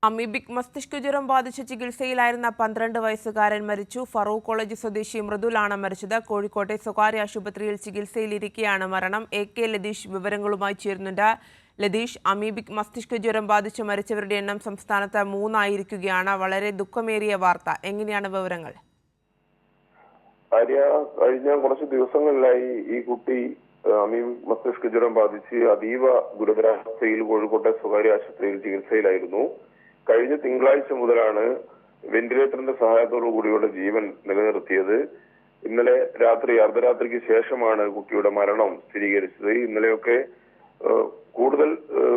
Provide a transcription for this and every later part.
Amoebic മസ്തിഷ്ക ജ്വരം ബാധിച്ച് ചികിത്സയിലായിരുന്ന 12 വയസ്സുകാരൻ മരിച്ചു. ഫറൂഖ് കോളേജ് സ്വദേശി മൃദുലാണ് മരിച്ചത്. കോഴിക്കോട്ടെ സ്വകാര്യ ആശുപത്രിയിൽ ചികിത്സയിലിരിക്കെയാണ് മരണം. AK ലതീഷ് വിവരങ്ങളുമായി ചേരുന്നുണ്ട്. ലതീഷ്, അമീബിക് മസ്തിഷ്ക ജ്വരം ബാധിച്ച് മരിച്ചവരുടെ എണ്ണം സംസ്ഥാനത്ത് 3 ആയിരിക്കുകയാണ്. വളരെ ദുഃഖമേറിയ വാർത്ത. എങ്ങനെയാണ് വിവരങ്ങൾ? കഴിഞ്ഞ കുറച്ച് ദിവസങ്ങളിലായി ഈ കുട്ടി അമീബിക് മസ്തിഷ്ക ജ്വരം ബാധിച്ച് അതീവ ഗുരുതരാവസ്ഥയിൽ കോഴിക്കോട്ടെ സ്വകാര്യ ആശുപത്രിയിൽ ചികിത്സയിലായിരുന്നു. കഴിഞ്ഞ തിങ്കളാഴ്ച മുതലാണ് വെന്റിലേറ്ററിന്റെ സഹായത്തോടു കൂടിയുള്ള ജീവൻ നിലനിർത്തിയത്. ഇന്നലെ രാത്രി അർദ്ധരാത്രിക്ക് ശേഷമാണ് കുട്ടിയുടെ മരണം സ്ഥിരീകരിച്ചത്. ഇന്നലെയൊക്കെ കൂടുതൽ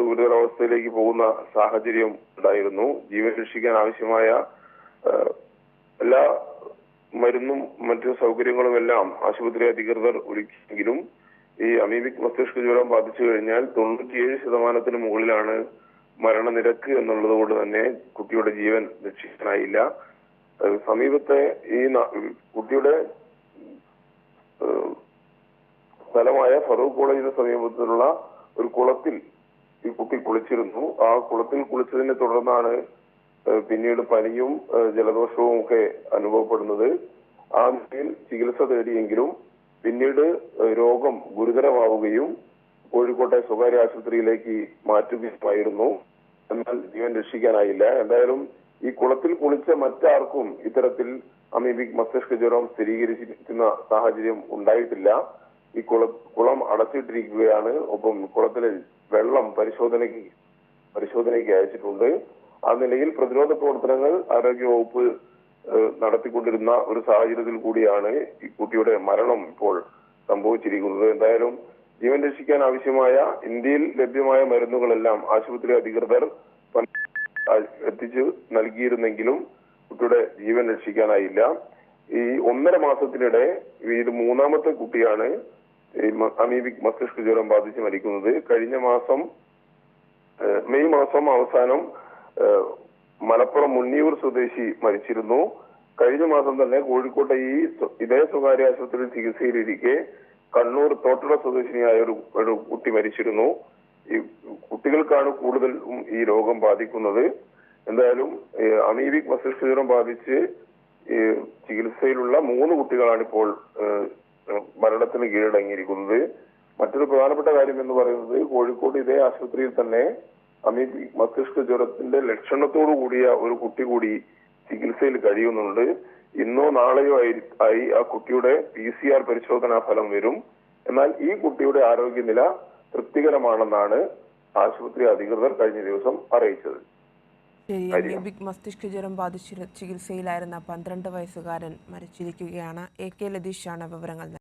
ഗുരുതരാവസ്ഥയിലേക്ക് പോകുന്ന സാഹചര്യം ഉണ്ടായിരുന്നു. ജീവൻ രക്ഷിക്കാൻ ആവശ്യമായ എല്ലാ മരുന്നും മറ്റു സൗകര്യങ്ങളും എല്ലാം ആശുപത്രി അധികൃതർ ഒരുക്കിയെങ്കിലും ഈ അമീബിക് മസ്തിഷ്ക ജ്വരം ബാധിച്ചു കഴിഞ്ഞാൽ 97% മുകളിലാണ് മരണനിരക്ക് എന്നുള്ളത് കൊണ്ട് തന്നെ കുട്ടിയുടെ ജീവൻ രക്ഷിക്കാനായില്ല. സമീപത്തെ ഈ കുട്ടിയുടെ സ്ഥലമായ ഫറൂഖ് കോളേജിന് സമീപത്തിലുള്ള ഒരു കുളത്തിൽ ഈ കുട്ടി കുളിച്ചിരുന്നു. ആ കുളത്തിൽ കുളിച്ചതിനെ തുടർന്നാണ് പിന്നീട് പനിയും ജലദോഷവും ഒക്കെ അനുഭവപ്പെടുന്നത്. ആ നിലയിൽ ചികിത്സ തേടിയെങ്കിലും പിന്നീട് രോഗം ഗുരുതരമാവുകയും കോഴിക്കോട്ടെ സ്വകാര്യ ആശുപത്രിയിലേക്ക് മാറ്റുകയുമായിരുന്നു. എന്നാൽ ജീവൻ രക്ഷിക്കാനായില്ല. എന്തായാലും ഈ കുളത്തിൽ കുളിച്ച മറ്റാർക്കും ഇത്തരത്തിൽ അമീബിക് മസ്തിഷ്ക ജ്വരം സ്ഥിരീകരിച്ചിരിക്കുന്ന സാഹചര്യം ഉണ്ടായിട്ടില്ല. ഈ കുളം അടച്ചിട്ടിരിക്കുകയാണ്. ഒപ്പം കുളത്തിലെ വെള്ളം പരിശോധനയ്ക്ക് അയച്ചിട്ടുണ്ട്. ആ നിലയിൽ പ്രതിരോധ പ്രവർത്തനങ്ങൾ ആരോഗ്യവകുപ്പ് നടത്തിക്കൊണ്ടിരുന്ന ഒരു സാഹചര്യത്തിൽ കൂടിയാണ് ഈ കുട്ടിയുടെ മരണം ഇപ്പോൾ സംഭവിച്ചിരിക്കുന്നത്. എന്തായാലും ജീവൻ രക്ഷിക്കാൻ ആവശ്യമായ ഇന്ത്യയിൽ ലഭ്യമായ മരുന്നുകളെല്ലാം ആശുപത്രി അധികൃതർ എത്തിച്ചു നൽകിയിരുന്നെങ്കിലും കുട്ടിയുടെ ജീവൻ രക്ഷിക്കാനായില്ല. ഈ 1.5 മാസത്തിനിടെ ഇത് 3ാമത്തെ കുട്ടിയാണ് അമീബിക് മസ്തിഷ്ക ജ്വരം ബാധിച്ച് മരിക്കുന്നത്. കഴിഞ്ഞ മാസം മെയ് മാസം അവസാനം മലപ്പുറം മുന്നിയൂർ സ്വദേശി മരിച്ചിരുന്നു. കഴിഞ്ഞ മാസം തന്നെ കോഴിക്കോട്ടെ ഇതേ സ്വകാര്യ ആശുപത്രിയിൽ ചികിത്സയിലിരിക്കെ കണ്ണൂർ തോട്ടട സ്വദേശിനിയായ ഒരു കുട്ടി മരിച്ചിരുന്നു. ഈ കുട്ടികൾക്കാണ് കൂടുതൽ ഈ രോഗം ബാധിക്കുന്നത്. എന്തായാലും അമീബിക് മസ്തിഷ്ക ജ്വരം ബാധിച്ച് ചികിത്സയിലുള്ള 3 കുട്ടികളാണ് ഇപ്പോൾ മരണത്തിന് കീഴടങ്ങിയിരിക്കുന്നത്. മറ്റൊരു പ്രധാനപ്പെട്ട കാര്യം എന്ന് പറയുന്നത് കോഴിക്കോട് ഇതേ ആശുപത്രിയിൽ തന്നെ അമീബിക് മസ്തിഷ്ക ജ്വരത്തിന്റെ ലക്ഷണത്തോടു കൂടിയ ഒരു കുട്ടി കൂടി ചികിത്സയിൽ കഴിയുന്നുണ്ട്. ഇന്നോ നാളെയോ ആയി ആ കുട്ടിയുടെ PCR പരിശോധനാ ഫലം വരും. എന്നാൽ ഈ കുട്ടിയുടെ ആരോഗ്യനില തൃപ്തികരമാണെന്നാണ് ആശുപത്രി അധികൃതർ കഴിഞ്ഞ ദിവസം അറിയിച്ചത്. അമീബിക് മസ്തിഷ്ക ജ്വരം ബാധിച്ച് ചികിത്സയിലായിരുന്ന 12 വയസ്സുകാരൻ മരിച്ചിരിക്കുകയാണ്. AK ലതീഷാണ് വിവരങ്ങൾ